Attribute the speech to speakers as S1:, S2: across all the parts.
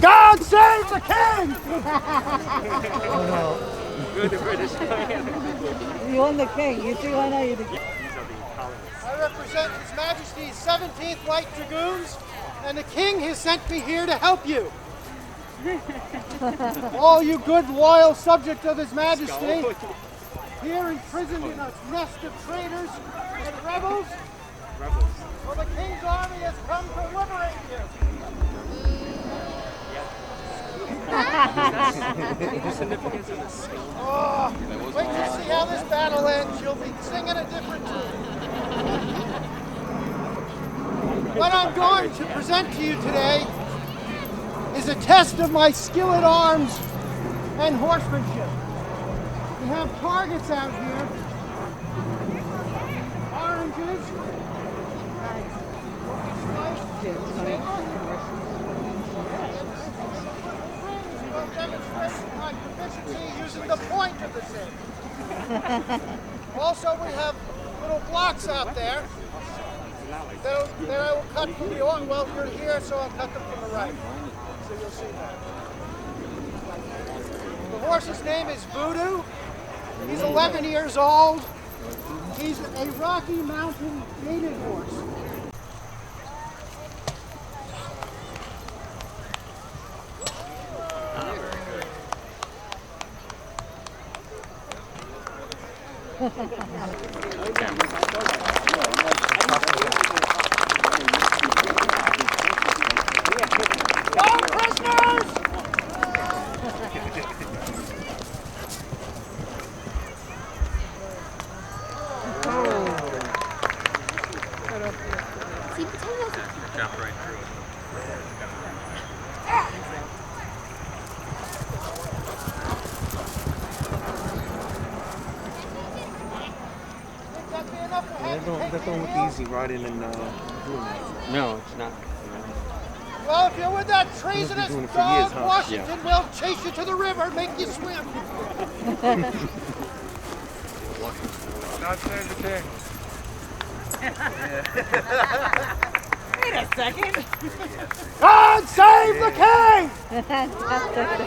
S1: God save the king!
S2: You're the British flag.
S3: You won the king. You see why not? You're the king.
S2: These are the colonists.
S1: I represent His Majesty's 17th Light Dragoons, and the king has sent me here to help you. All you good, loyal subjects of His Majesty, here imprisoned in a nest of traitors and rebels, well, the king's army has come to liberate you.
S2: The significance of this.
S1: Oh, wait to see how this battle ends. You'll be singing a different tune. What I'm going to present to you today is a test of my skill at arms and horsemanship. We have targets out here. Oranges. We'll demonstrate my proficiency using the point of the same. Also, we have little blocks out there that I will cut from the oil. Well, you're here, so I'll cut them from the right. So you'll see that. The horse's name is Voodoo. He's 11 years old. He's a Rocky Mountain gaited horse. Go, prisoners!
S4: See potatoes?
S2: Jump right through it.
S5: That don't look easy riding and doing that.
S2: No, it's not.
S1: Well, if you're with that treasonous
S5: doing it for
S1: dog,
S5: years, huh?
S1: Washington will chase you to the river and make you swim.
S5: God save the king.
S3: Wait a second.
S1: God save the king!
S3: Save the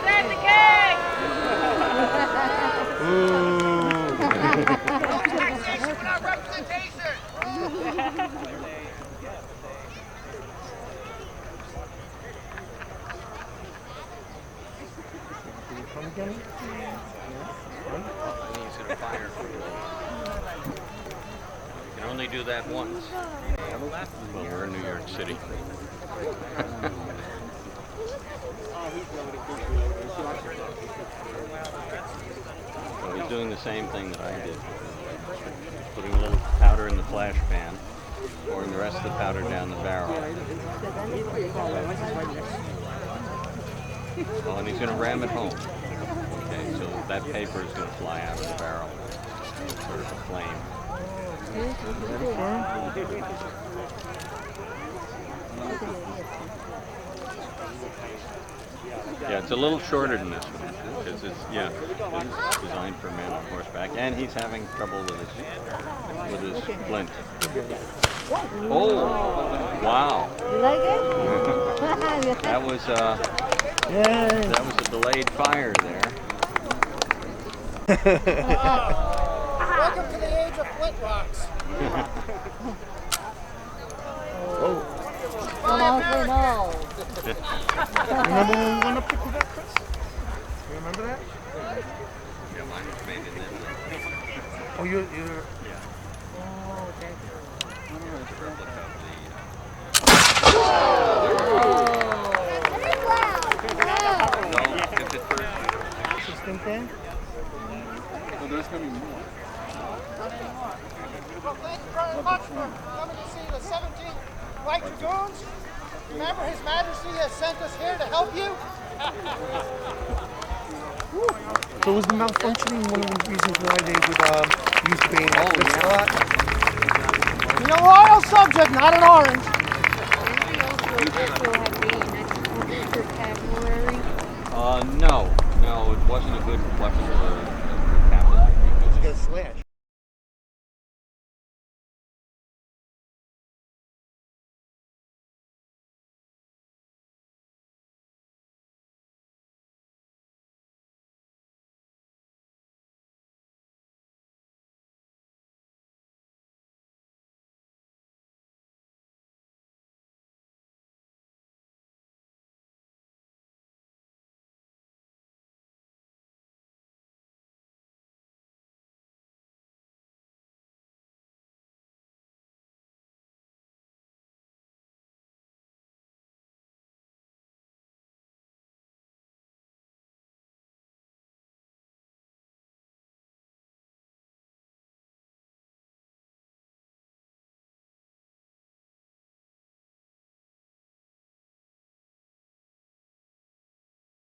S5: Come again?
S6: He's gonna fire. You can only do that once. Well, we're in New York City. So he's doing the same thing that I did. Putting a little powder in the flash pan, pouring the rest of the powder down the barrel. Oh, and he's going to ram it home. Okay, so that paper is going to fly out of the barrel. Sort of a flame. Yeah, it's a little shorter than this one because it's designed for a man on horseback, and he's having trouble with his flint. Oh, wow!
S3: You like it?
S6: That was a delayed fire there.
S1: Welcome to the age of flintlocks.
S3: No.
S5: Remember when we went up to Quebec, Chris? You remember that?
S6: Yeah, mine was made in Italy.
S5: Oh, you're...
S6: Yeah. It's a replica of the... No, if it first.
S5: Assistant there?
S2: Well, there's going to be more.
S1: Well, thank you very much for coming to see the 17th Light Dragoons. Remember, His Majesty has sent us here to help you.
S5: So was the malfunctioning one of the reasons why they would use the reenactors a lot?
S1: Be a loyal subject, not an orange.
S6: No, it wasn't a good weapon for cavalry.
S5: You get a slash.